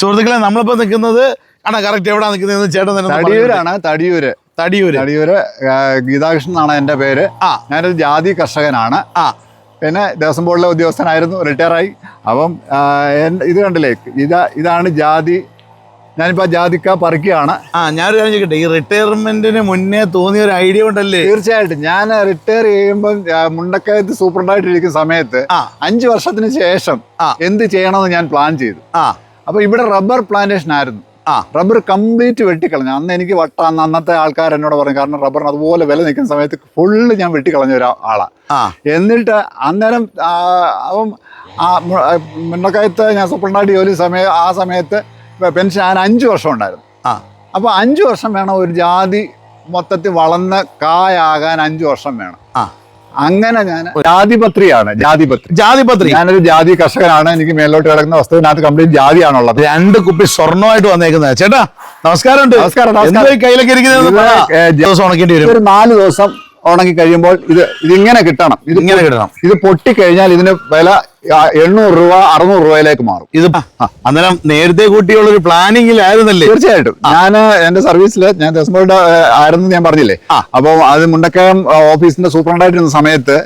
സുഹൃത്തുക്കളെ, നമ്മളിപ്പോ നിൽക്കുന്നത് കറക്റ്റ് എവിടാ നിൽക്കുന്നത് ചേട്ടൻ തന്നെ തടിയൂരാണ്. തടിയൂര് ഗീതാകൃഷ്ണൻ എന്നാണ് എൻ്റെ പേര്. ഞാനൊരു ജാതി കർഷകനാണ്. പിന്നെ ദേവസ്വം ബോർഡിലെ ഉദ്യോഗസ്ഥനായിരുന്നു, റിട്ടയറായി. അപ്പം ഇത് കണ്ടില്ലേ, ഇതാണ് ജാതി. ഞാനിപ്പോൾ ജാതിക്ക പറിക്കുകയാണ്. ഞാനൊരു കാര്യം ചോദിക്കട്ടെ, ഈ റിട്ടയർമെന്റിന് മുന്നേ തോന്നിയ ഒരു ഐഡിയ ഉണ്ടല്ലേ? തീർച്ചയായിട്ടും. ഞാൻ റിട്ടയർ ചെയ്യുമ്പം മുണ്ടക്കയത്ത് സൂപ്രണ്ടായിട്ടിരിക്കുന്ന സമയത്ത് 5 വർഷത്തിന് ശേഷം എന്ത് ചെയ്യണമെന്ന് ഞാൻ പ്ലാൻ ചെയ്തു. അപ്പൊ ഇവിടെ റബ്ബർ പ്ലാന്റേഷൻ ആയിരുന്നു. റബ്ബർ കംപ്ലീറ്റ് വെട്ടിക്കളഞ്ഞു. അന്ന് എനിക്ക് അന്നത്തെ ആൾക്കാർ എന്നോട് പറയും, കാരണം റബ്ബറിന് അതുപോലെ വില നിൽക്കുന്ന സമയത്ത് ഫുള്ള് ഞാൻ വെട്ടിക്കളഞ്ഞ ഒരാളാണ്. എന്നിട്ട് അന്നേരം അപ്പം മുണ്ടക്കയത്ത് ഞാൻ സൂപ്രണ്ടായിട്ട് ജോലി ആ സമയത്ത് പെൻഷൻ ഞാൻ 5 വർഷം ഉണ്ടായിരുന്നു. അപ്പോൾ 5 വർഷം വേണം ഒരു ജാതി മൊത്തത്തിൽ വളർന്ന് കായാകാൻ. 5 വർഷം വേണം. അങ്ങനെ ഞാൻ ജാതിപത്രി ഞാനൊരു ജാതി കർഷകനാണ്. എനിക്ക് മേലോട്ട് കിടക്കുന്ന വസ്തുവിനകത്ത് കംപ്ലീറ്റ് ജാതിയാണുള്ളത്. 2 കുപ്പി സ്വർണ്ണമായിട്ട് വന്നേക്കുന്നത്. ചേട്ടാ നമസ്കാരം. കയ്യിലൊക്കെ ഇരിക്കുന്നത് ഒരു 4 ദിവസം ഉണങ്ങി കഴിയുമ്പോൾ ഇതിങ്ങനെ കിട്ടണം. ഇത് പൊട്ടിക്കഴിഞ്ഞാൽ ഇതിന് വില 800 രൂപ 600 രൂപയിലേക്ക് മാറും. ഇത് അന്നേരം നേരത്തെ കൂട്ടിയുള്ള ഒരു പ്ലാനിങ്ങിലായിരുന്നല്ലേ? തീർച്ചയായിട്ടും. ഞാൻ എന്റെ സർവീസിൽ ഞാൻ ദേവസ്വം ബോർഡ് ആയിരുന്നു, ഞാൻ പറഞ്ഞില്ലേ. അപ്പോൾ അത് മുണ്ടക്കയം ഓഫീസിന്റെ സൂപ്രണ്ടായിട്ടിരുന്ന സമയത്ത്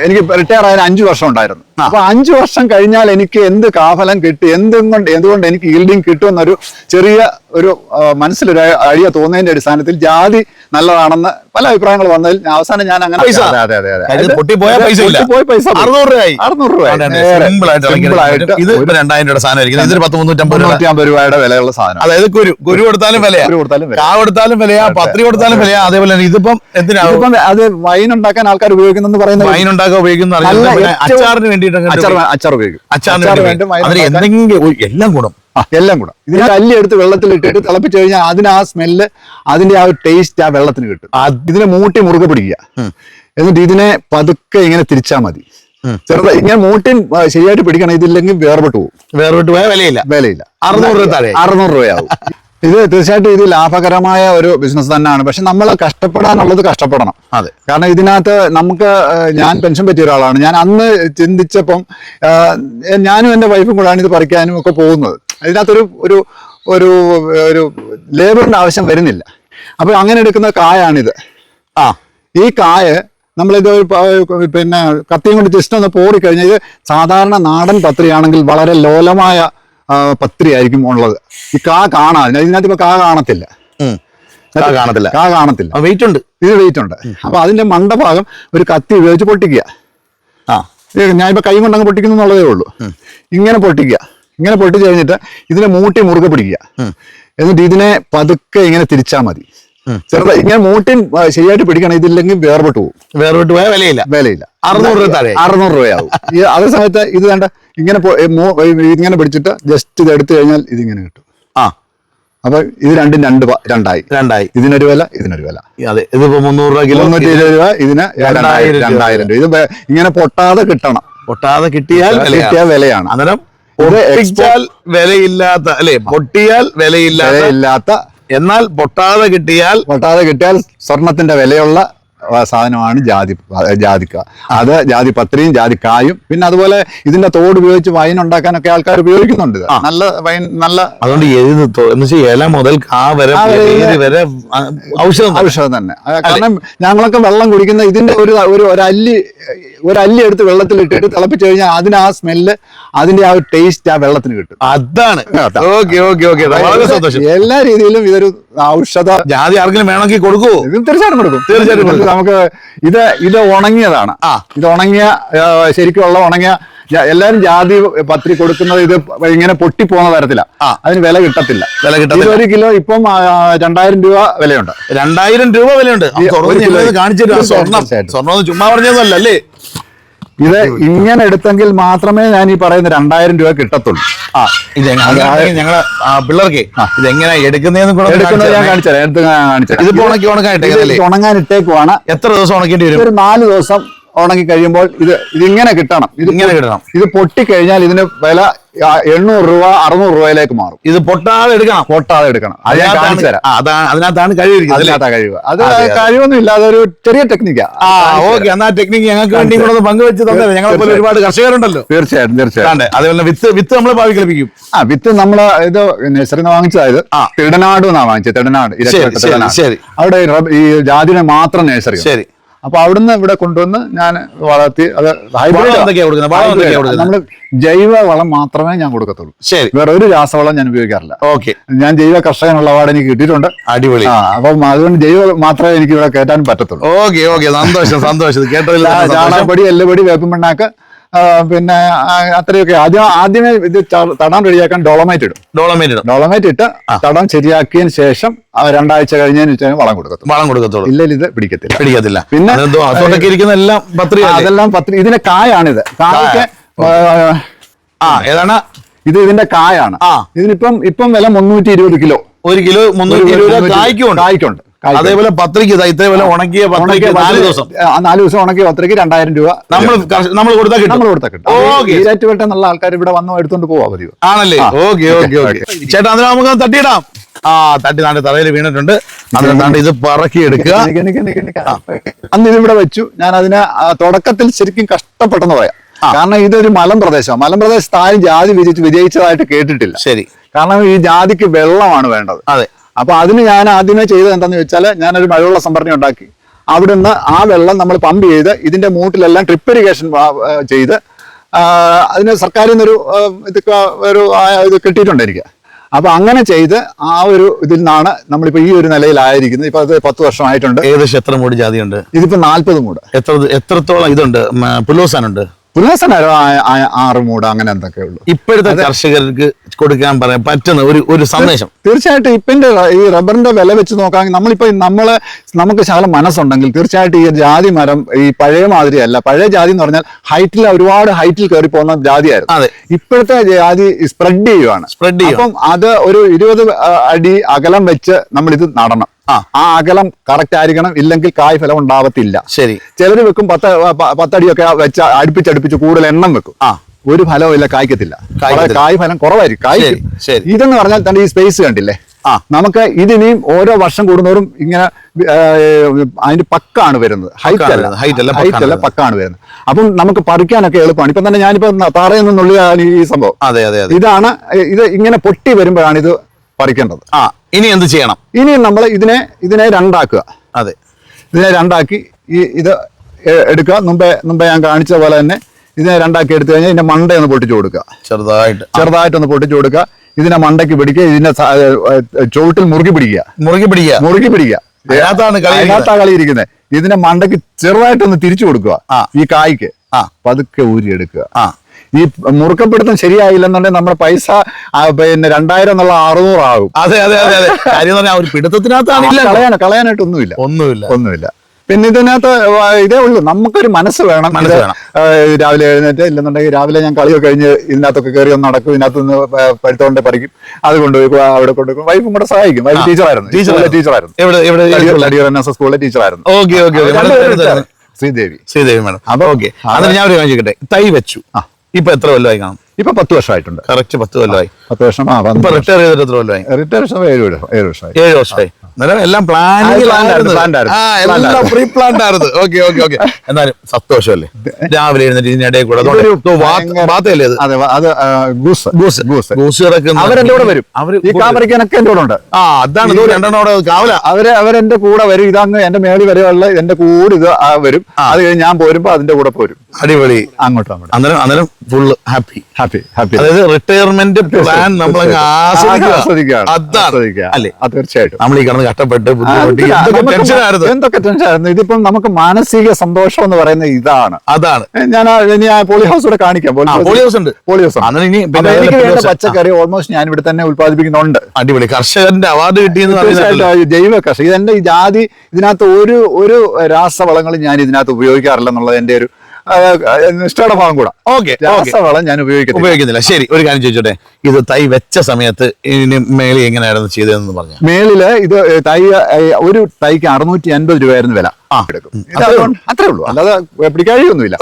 എനിക്ക് റിട്ടയർ ആയ 5 വർഷം ഉണ്ടായിരുന്നു. അപ്പൊ 5 വർഷം കഴിഞ്ഞാൽ എനിക്ക് എന്ത് കാഫലം കിട്ടി, എന്തുകൊണ്ട് എനിക്ക് ഈൽഡിങ് കിട്ടുമെന്നൊരു ചെറിയ ഒരു മനസ്സിലൊരു ഐഡിയ തോന്നുന്നതിന്റെ അടിസ്ഥാനത്തിൽ ജാതി നല്ലതാണെന്ന് പല അഭിപ്രായങ്ങൾ വന്നതിൽ അവസാനം ഞാൻ അങ്ങനെ 600 രൂപയുടെ വിലയുള്ള സാധനം. അതായത് കുരു കൊടുത്താലും വിലയാ, കൊടുത്താലും വിലയാ, പത്രി കൊടുത്താലും വിലയാ. അതേപോലെ തന്നെ ഇതിപ്പം അത് വൈൻ ഉണ്ടാക്കാൻ ആൾക്കാർ ഉപയോഗിക്കുന്നെന്ന് പറയുന്നത്, വൈൻ ഉണ്ടാക്കാൻ ഉപയോഗിക്കുന്ന അച്ചാറിന് വേണ്ടിയിട്ട് അച്ചാർ ഉപയോഗിക്കും. എല്ലാം കൂടെ ഇതിന്റെ അല്ലി എടുത്ത് വെള്ളത്തിലിട്ടിട്ട് തിളപ്പിച്ചു കഴിഞ്ഞാൽ അതിന് ആ സ്മെല്ല്, അതിന്റെ ആ ഒരു ടേസ്റ്റ് ആ വെള്ളത്തിന് കിട്ടും. ഇതിനെ മൂട്ടി മുറുകെ പിടിക്കുക. എന്നിട്ട് ഇതിനെ പതുക്കെ ഇങ്ങനെ തിരിച്ചാൽ മതി. ചെറുതായി ഇങ്ങനെ മൂട്ടി ശരിയായിട്ട് പിടിക്കണം. ഇതില്ലെങ്കിൽ വേർപെട്ട് പോയാൽ വിലയില്ല. 600 രൂപ താഴെ 600 രൂപയാവും. ഇത് തീർച്ചയായിട്ടും ഇത് ലാഭകരമായ ഒരു ബിസിനസ് തന്നെയാണ്. പക്ഷെ നമ്മൾ കഷ്ടപ്പെടാനുള്ളത് കഷ്ടപ്പെടണം. കാരണം ഇതിനകത്ത് ഞാൻ പെൻഷൻ പറ്റിയ ഒരാളാണ്. ഞാൻ അന്ന് ചിന്തിച്ചപ്പം ഞാനും എൻ്റെ വൈഫും കൂടാണ് ഇത് പറിക്കാനും ഒക്കെ പോകുന്നത്. ഇതിനകത്തൊരു ഒരു ഒരു ഒരു ലേബറിന്റെ ആവശ്യം വരുന്നില്ല. അപ്പൊ അങ്ങനെ എടുക്കുന്ന കായാണിത്. ഈ കായ നമ്മളിത് പിന്നെ കത്തിയും കൊണ്ട് ജസ്റ്റ് ഒന്ന് പോടിക്കഴിഞ്ഞാൽ, ഇത് സാധാരണ നാടൻ പത്രിയാണെങ്കിൽ വളരെ ലോലമായ പത്രി ആയിരിക്കും ഉള്ളത്. ഈ കാണാൻ ഇതിനകത്ത് ഇപ്പൊ കാണത്തില്ല. വെയിറ്റ് ഉണ്ട്. ഇത് വെയിറ്റ് ഉണ്ട്. അപ്പൊ അതിന്റെ മണ്ടഭാഗം ഒരു കത്തി ഉപയോഗിച്ച് പൊട്ടിക്കുക. ഞാനിപ്പോ കൈ കൊണ്ടങ്ങ് പൊട്ടിക്കുന്നു എന്നുള്ളതേ ഉള്ളൂ. ഇങ്ങനെ പൊട്ടിക്കുക. ഇങ്ങനെ പൊട്ടിച്ചു കഴിഞ്ഞിട്ട് ഇതിനെ മൂട്ടി മുറുകെ പിടിക്കുക. എന്നിട്ട് ഇതിനെ പതുക്കെ ഇങ്ങനെ തിരിച്ചാൽ മതി. ചെറുതായി ഇങ്ങനെ മൂട്ടി ശരിയായിട്ട് പിടിക്കണം. ഇതില്ലെങ്കിൽ വേർപെട്ട് പോയാൽ വിലയില്ല. 600 രൂപ താഴെ 600 രൂപയാവും. അതേ സമയത്ത് ഇത് വേണ്ട, ഇങ്ങനെ പിടിച്ചിട്ട് ജസ്റ്റ് ഇത് എടുത്തു കഴിഞ്ഞാൽ ഇതിങ്ങനെ കിട്ടും. അപ്പൊ ഇത് രണ്ടായി. ഇതിനൊരു വില, ഇതിനൊരു വില. ഇതിപ്പോ 300 രൂപ കിലോ, 320 രൂപ. ഇതിന് 2000 രൂപ. ഇത് ഇങ്ങനെ പൊട്ടാതെ കിട്ടണം. കിട്ടിയാൽ വിലയാണ്. അന്നേരം വിലയില്ലാത്ത അല്ലെ, പൊട്ടിയാൽ വിലയില്ലാത്ത, എന്നാൽ പൊട്ടാതെ കിട്ടിയാൽ സ്വർണത്തിന്റെ വിലയുള്ള സാധനമാണ് ജാതിക്ക. അത് ജാതിപത്രിയും ജാതിക്കായും. പിന്നെ അതുപോലെ ഇതിന്റെ തോട് ഉപയോഗിച്ച് വൈൻ ഉണ്ടാക്കാനൊക്കെ ആൾക്കാർ ഉപയോഗിക്കുന്നുണ്ട്. നല്ല വൈൻ, നല്ല. അതുകൊണ്ട് ഇല മുതൽ കാ വരെ ഔഷധം തന്നെ. കാരണം ഞങ്ങളൊക്കെ വെള്ളം കുടിക്കുന്ന ഇതിന്റെ ഒരു അല്ലി എടുത്ത് വെള്ളത്തിലിട്ടിട്ട് തിളപ്പിച്ചു കഴിഞ്ഞാൽ അതിന് ആ സ്മെല്ല്, അതിന്റെ ആ ഒരു ടേസ്റ്റ് ആ വെള്ളത്തിന് കിട്ടും. അതാണ്. എല്ലാ രീതിയിലും ഇതൊരു ഔഷധ. ജാതി ആർക്കെങ്കിലും വേണമെങ്കിൽ കൊടുക്കുമോ? തീർച്ചയായിട്ടും കൊടുക്കും. നമുക്ക് ഇത് ഉണങ്ങിയതാണ്. ഇത് ശരിക്കുള്ള ഉണങ്ങിയ. എല്ലാരും ജാതി പത്രി കൊടുക്കുന്നത് ഇത് ഇങ്ങനെ പൊട്ടിപ്പോകുന്ന തരത്തിലാണ്. അതിന് വില കിട്ടത്തില്ല. 1 കിലോ ഇപ്പം 2000 രൂപ വിലയുണ്ട്. 2000 രൂപ വിലയുണ്ട്. സ്വർണ്ണം ചുമ്മാ പറഞ്ഞതല്ലേ. ഇത് ഇങ്ങനെ എടുത്തെങ്കിൽ മാത്രമേ ഞാൻ ഈ പറയുന്ന 2000 രൂപ കിട്ടത്തുള്ളൂ. ഞങ്ങളെ പിള്ളേർക്ക് ഇതെങ്ങനെ എടുക്കുന്നത് ഞാൻ കാണിച്ചു. ഇതിപ്പോ ഉണങ്ങാൻ ഇട്ടേക്കുവാണ്. എത്ര ദിവസം ഉണക്കേണ്ടി വരും? ഒരു 4 ദിവസം ഉണങ്ങി കഴിയുമ്പോൾ ഇതിങ്ങനെ കിട്ടണം. ഇങ്ങനെ കിട്ടണം. ഇത് പൊട്ടിക്കഴിഞ്ഞാൽ ഇതിന് വില 800 രൂപ 600 രൂപയിലേക്ക് മാറും. ഇത് പൊട്ടാതെ എടുക്കണം. അത് ഞാൻ കാണിച്ചു തരാം. അതിനകത്താണ് കഴിവ്. അത് കഴിവൊന്നും ഇല്ല, അതൊരു ചെറിയ ടെക്നിക്കാ. ഓക്കെ, എന്നാ ടെക്നിക്ക് ഞങ്ങൾക്ക് വേണ്ടി കൂടെ പങ്കുവെച്ച് തന്നെ. ഞങ്ങളെ പോലെ ഒരുപാട് കർഷകരുണ്ടല്ലോ. തീർച്ചയായിട്ടും. അതേപോലെ വിത്ത് നമ്മൾ ഭാവിക്കൽപ്പിക്കും. വിത്ത് നമ്മള് ഇത് നഴ്സറിന്ന് വാങ്ങിച്ചതായത് തിടനാട് എന്നാ വാങ്ങിച്ചത്. തിടനാട്. ശരി. അവിടെ ഈ ജാതിനെ മാത്രം നഴ്സറി. ശരി. അപ്പൊ അവിടുന്ന് ഇവിടെ കൊണ്ടുവന്ന് ഞാൻ വളർത്തി. അത് നമ്മള് ജൈവ വളം മാത്രമേ ഞാൻ കൊടുക്കത്തുള്ളൂ. ശരി. വേറെ ഒരു രാസവളം ഞാൻ ഉപയോഗിക്കാറില്ല. ഓക്കെ. ഞാൻ ജൈവ കർഷകനുള്ള അവാർഡ് എനിക്ക് കിട്ടിയിട്ടുണ്ട്. അടിപൊളി. അപ്പം അതുകൊണ്ട് ജൈവ മാത്രമേ എനിക്ക് ഇവിടെ കയറ്റാൻ പറ്റത്തുള്ളൂ. ഓക്കെ. സന്തോഷം. കേട്ടതില്ല. ചാണകപ്പൊടി, എല്ലുപൊടി, വേപ്പിൻ പിണ്ണാക്ക്, പിന്നെ അത്രയൊക്കെ. ആദ്യമേ ഇത് തടാൻ റെഡിയാക്കാൻ ഡോളമൈറ്റ് ഇടും. ഡോളമൈറ്റ് ഇട്ട് തടം ശരിയാക്കിയതിന് ശേഷം 2 ആഴ്ച കഴിഞ്ഞതിന് വളം കൊടുക്കത്തുള്ളൂ. ഇല്ലെങ്കിൽ ഇത് പിടിക്കത്തില്ല. പിന്നെ അതെല്ലാം പത്രി. ഇതിന്റെ കായാണിത്. കായ്ക്ക് ഏതാണ് ഇത്? ഇതിന്റെ കായാണ്. ഇപ്പം വില 320 കിലോ. 1 കിലോ 320 കായ്ക്കുണ്ട്. അതേപോലെ പത്രിക്ക് ഇതേപോലെ ഉണക്കിയ 4 ദിവസം ഉണക്കിയ പത്രിക്ക് 2000 രൂപ നമ്മൾ കൊടുത്താൽ കിട്ടും. ഈരാറ്റുപേട്ട എന്നുള്ള ആൾക്കാർ ഇവിടെ വന്ന് എടുത്തോണ്ട് പോവാ പതിവ്. ആണല്ലേ? ഓക്കെ. ചേട്ടാ, അതിന് നമുക്ക് തട്ടിയിടാം. തട്ടി നാണ്ട് തറയിൽ വീണിട്ടുണ്ട്. അതിനാണ്ട് ഇത് പറക്കി എടുക്കുക. അന്ന് ഇതിവിടെ വെച്ചു. ഞാൻ അതിനെ തുടക്കത്തിൽ ശരിക്കും കഷ്ടപ്പെട്ടെന്ന് പറയാം. കാരണം ഇതൊരു മലമ്പ്രദേശത്ത് ആരും ജാതി വിജയിച്ചതായിട്ട് കേട്ടിട്ടില്ല. ശരി. കാരണം ഈ ജാതിക്ക് വെള്ളമാണ് വേണ്ടത്. അതെ. അപ്പൊ അതിന് ഞാൻ ആദ്യമേ ചെയ്തത് എന്താണെന്ന് വെച്ചാൽ, ഞാനൊരു മഴവെള്ള സംഭരണി ഉണ്ടാക്കി. അവിടുന്ന് ആ വെള്ളം നമ്മൾ പമ്പ് ചെയ്ത് ഇതിന്റെ മൂട്ടിലെല്ലാം ട്രിപ്പ് ഇറിഗേഷൻ ചെയ്ത് അതിന് സർക്കാരിൽ നിന്നൊരു ഇത് കിട്ടിയിട്ടുണ്ട് എനിക്ക്. അപ്പൊ അങ്ങനെ ചെയ്ത് ആ ഒരു ഇതിൽ നിന്നാണ് നമ്മളിപ്പോ ഈ ഒരു നിലയിലായിരിക്കുന്നത്. ഇപ്പൊ അത് 10 വർഷമായിട്ടുണ്ട്. ഏകദേശം എത്ര മൂട് ജാതിയുണ്ട്? ഇതിപ്പോ 40 മൂട്. എത്രത്തോളം ഇതുണ്ട്? പുലോസാനുണ്ട്? പുലോസനോ 6 മൂട് അങ്ങനെ എന്തൊക്കെ ഉള്ളൂ. ഇപ്പോഴത്തെ കർഷകർക്ക് കൊടുക്കാൻ പറയാൻ പറ്റുന്ന ഒരു സന്ദേശം? തീർച്ചയായിട്ടും ഇപ്പിന്റെ ഈ റബ്ബറിന്റെ വില വെച്ച് നോക്കാമെങ്കിൽ നമുക്ക് ശകലം മനസ്സുണ്ടെങ്കിൽ തീർച്ചയായിട്ടും ഈ ജാതി മരം ഈ പഴയ മാതിരിയല്ല. പഴയ ജാതി എന്ന് പറഞ്ഞാൽ ഒരുപാട് ഹൈറ്റിൽ കയറി പോകുന്ന ജാതിയായിരുന്നു. ഇപ്പോഴത്തെ ജാതി സ്പ്രെഡ് ചെയ്യുവാണ്. അപ്പം അത് ഒരു 20 അടി അകലം വെച്ച് നമ്മളിത് നടണം. ആ അകലം കറക്റ്റ് ആയിരിക്കണം. ഇല്ലെങ്കിൽ കായ് ഫലം ഉണ്ടാവത്തില്ല. ശരി. ചിലര് വെക്കും 10 അടിയൊക്കെ വെച്ച് അടുപ്പിച്ചടുപ്പിച്ച് കൂടുതൽ എണ്ണം വെക്കും. ഒരു ഫലവും ഇല്ല, കായ്ക്കത്തില്ല. കായ് ഫലം കുറവായിരിക്കും. ഇതെന്ന് പറഞ്ഞാൽ തന്നെ ഈ സ്പേസ് കണ്ടില്ലേ? നമുക്ക് ഇതിനെയും ഓരോ വർഷം കൂടുന്നവരും ഇങ്ങനെ അതിന്റെ പക്കാണ് വരുന്നത്. ഹൈറ്റ് അല്ല, പക്കാണ് വരുന്നത്. അപ്പം നമുക്ക് പറിക്കാനൊക്കെ എളുപ്പമാണ്. ഇപ്പൊ തന്നെ ഞാനിപ്പോ താറയിൽ നിന്നുള്ളിലാണ് ഈ സംഭവം. ഇതാണ് ഇത് ഇങ്ങനെ പൊട്ടി വരുമ്പോഴാണ് ഇത് പറിക്കേണ്ടത്. ഇനി എന്ത് ചെയ്യണം? ഇനി നമ്മൾ ഇതിനെ രണ്ടാക്കുക. അതെ, ഇതിനെ രണ്ടാക്കി ഇത് എടുക്കുക. മുമ്പേ ഞാൻ കാണിച്ച പോലെ തന്നെ ഇതിനെ രണ്ടാക്കി എടുത്തു കഴിഞ്ഞാൽ ഇതിന്റെ മണ്ടയൊന്ന് പൊട്ടിച്ചു കൊടുക്കുക. ചെറുതായിട്ടൊന്ന് പൊട്ടിച്ചു കൊടുക്കുക. ഇതിനെ മണ്ടയ്ക്ക് പിടിക്കുക. ഇതിന്റെ ചുവട്ടിൽ മുറുകി പിടിക്കുക. അതിനകത്താ കളി ഇരിക്കുന്നത്. ഇതിനെ മണ്ടയ്ക്ക് ചെറുതായിട്ടൊന്ന് തിരിച്ചു കൊടുക്കുക. ഈ കായ്ക്ക് പതുക്കെ ഊരിയെടുക്കുക. ഈ മുറുക്കപ്പെടുത്തം ശരിയായില്ലെന്നുണ്ടെങ്കിൽ നമ്മുടെ പൈസ പിന്നെ 2000 എന്നുള്ള 600 ആകും. അതെ. കളയാനായിട്ടൊന്നുമില്ല. പിന്നെ ഇതിനകത്ത് ഇതേ ഉള്ളൂ, നമുക്കൊരു മനസ്സ് വേണം. രാവിലെ എഴുന്നേറ്റ് ഇല്ലെന്നുണ്ടെങ്കിൽ രാവിലെ ഞാൻ കളിയൊക്കെ കഴിഞ്ഞ് ഇതിനകത്തൊക്കെ കയറി ഒന്ന് നടക്കും. ഇതിനകത്ത് നിന്ന് പഴുത്തോണ്ടേ പറിക്കും. അത് കൊണ്ടുപോയി അവിടെ കൊണ്ടുപോയി. വൈഫും കൂടെ സഹായിക്കും. വൈഫ് ടീച്ചറായിരുന്നു. സ്കൂളിലെ ടീച്ചറായിരുന്നു. ശ്രീദേവി മാഡം. അപ്പൊ ഓക്കെ, ഞാൻ ഒരു കാര്യം ചോദിക്കട്ടെ. തൈ വെച്ചു, ഇപ്പൊ എത്ര കൊല്ലമായി കാണും? ഇപ്പൊ 10 വർഷമായിട്ടുണ്ട്. കറക്റ്റ് 10 കൊല്ലമായി. 10 വർഷം. റിട്ടയർ ചെയ്തിട്ട് എത്ര കൊല്ലമായി? റിട്ടയർ 7 വർഷമായി. എല്ലാം പ്രീ പ്ലാൻഡ് ആയിരുന്നു. ഓക്കെ. എന്നാലും സന്തോഷമല്ലേ? രാവിലെ എഴുന്നേറ്റ് ഇതിനിടയിൽ കൂടെ അവരെന്റെ കൂടെ വരും. ഈ കാമറിക്കാനൊക്കെ എന്റെ കൂടെ ഉണ്ട്. അതാണ് 2 കാവല. അവരെന്റെ കൂടെ വരും. ഇതങ്ങ് എന്റെ മേളിൽ വരെയുള്ള എന്റെ കൂടെ ഇത് വരും. അത് കഴിഞ്ഞ് ഞാൻ പോരുമ്പോ അതിന്റെ കൂടെ പോരും. അടിപൊളി. അങ്ങോട്ടും അന്നേരം ഫുള്ള് ഹാപ്പി. അതായത് റിട്ടയർമെന്റ് പ്ലാൻ നമ്മൾ ആസ്വദിക്കുകയാണ്. അല്ലേ? തീർച്ചയായിട്ടും. നമ്മൾ ഈ കിടന്ന് കഷ്ടപ്പെട്ട് എന്തൊക്കെ ടെൻഷനായിരുന്നു. ഇതിപ്പം നമുക്ക് മാനസിക സന്തോഷം എന്ന് പറയുന്നത് ഇതാണ്. ഞാൻ പോളി ഹൗസ് കൂടെ കാണിക്കാം. പോളി ഹൗസ് ഉണ്ട്. പച്ചക്കറി ഓൾമോസ്റ്റ് ഞാൻ ഇവിടെ തന്നെ ഉത്പാദിപ്പിക്കുന്നുണ്ട്. അടിപൊളി. കർഷകന്റെ അവാർഡ് കിട്ടിയെന്ന്. ജൈവ കർഷകർ. ഇതെന്റെ ഈ ജാതി ഇതിനകത്ത് ഒരു രാസവളങ്ങളും ഞാൻ ഇതിനകത്ത് ഉപയോഗിക്കാറില്ല എന്നുള്ളത് എന്റെ ഒരു നിഷ്ഠയുടെ ഭാഗം കൂടാ. ഓക്കെ രാസവളം ഞാൻ ഉപയോഗിക്കുന്നില്ല. ശരി, ഒരു കാര്യം ചോദിച്ചോട്ടെ, ഇത് തൈ വെച്ച സമയത്ത് ഇതിന് മേളിൽ എങ്ങനെയായിരുന്നു ചെയ്തതെന്ന് പറഞ്ഞു? മേളില് ഇത് തൈ ഒരു തൈക്ക് 650 രൂപയായിരുന്നു വില. അത്രേ ഉള്ളൂ, അല്ലാതെ പിടിക്കാഴിയൊന്നുമില്ല.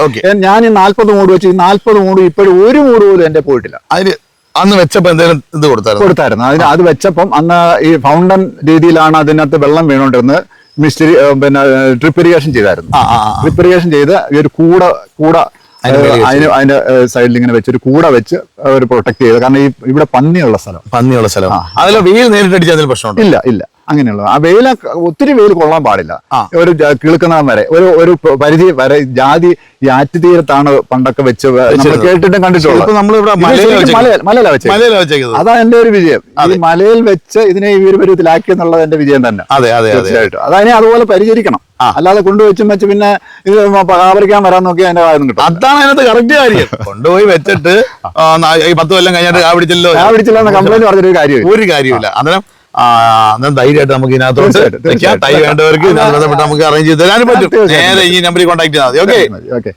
ഞാൻ ഈ 40 മൂട് വെച്ച് 40 മൂട് ഇപ്പോഴും ഒരു മൂട് പോലും എന്റെ പോയിട്ടില്ല. അതിന് അന്ന് വെച്ചപ്പോ എന്തെങ്കിലും ഇത് കൊടുത്തായിരുന്നു? അതിന് അത് വെച്ചപ്പം അന്ന് ഈ ഫൗണ്ടൻ രീതിയിലാണ് അതിനകത്ത് വെള്ളം വീണോണ്ടിരുന്നത്. മിസ്റ്ററി പിന്നെ ഡ്രിപ്പ് ഇറിഗേഷൻ ചെയ്തായിരുന്നു. ഡ്രിപ്പ് ഇറിഗേഷൻ ചെയ്ത് ഈ ഒരു കൂട അതിന്റെ സൈഡിൽ ഇങ്ങനെ വെച്ച് ഒരു കൂട വെച്ച് ഒരു പ്രൊട്ടക്ട് ചെയ്ത്. കാരണം ഇവിടെ പന്നിയുള്ള സ്ഥലം അതിൽ വെയിൽ നേരിട്ടടിച്ചാൽ പ്രശ്നമുണ്ട്? ഇല്ല അങ്ങനെയുള്ള ആ വെയില ഒത്തിരി വെയിൽ കൊള്ളാൻ പാടില്ല. ഒരു കിളുക്കുന്നതം വരെ ഒരു പരിധി വരെ. ജാതി ഈ ആറ്റുതീരത്താണ് പണ്ടൊക്കെ വെച്ച് കേട്ടിട്ടും കണ്ടിട്ടുള്ളത്. മലയില വെച്ചത് അതാ എന്റെ ഒരു വിജയം. ഈ മലയിൽ വെച്ച് ഇതിനെ ഈ ഒരു പരുവത്തിലാക്കി എന്നുള്ളത് എന്റെ വിജയം തന്നെ. തീർച്ചയായിട്ടും അതിനെ അതുപോലെ പരിചരിക്കണം. അല്ലാതെ കൊണ്ടുവച്ചും വെച്ച് പിന്നെ ഇത് കാവലിക്കാൻ വരാൻ നോക്കി അതിന്റെ കാര്യം കിട്ടും. അതാണ് അതിനകത്ത് കറക്റ്റ് കാര്യം. കൊണ്ടുപോയി വെച്ചിട്ട് 10 കൊല്ലം കഴിഞ്ഞിട്ട് കാപിടിച്ചില്ല എന്ന കംപ്ലൈന്റ് പറഞ്ഞൊരു കാര്യമില്ല. അന്നേരം ധൈര്യമായിട്ട് നമുക്ക് ഇതിനകത്തോട്ട് തൈ വേണ്ടവർക്ക് നമുക്ക് അറേഞ്ച് ചെയ്ത് തരാനും പറ്റും. നേരെ ഈ നമ്പറിൽ കോൺടാക്ട് ചെയ്താൽ മതി. ഓക്കെ.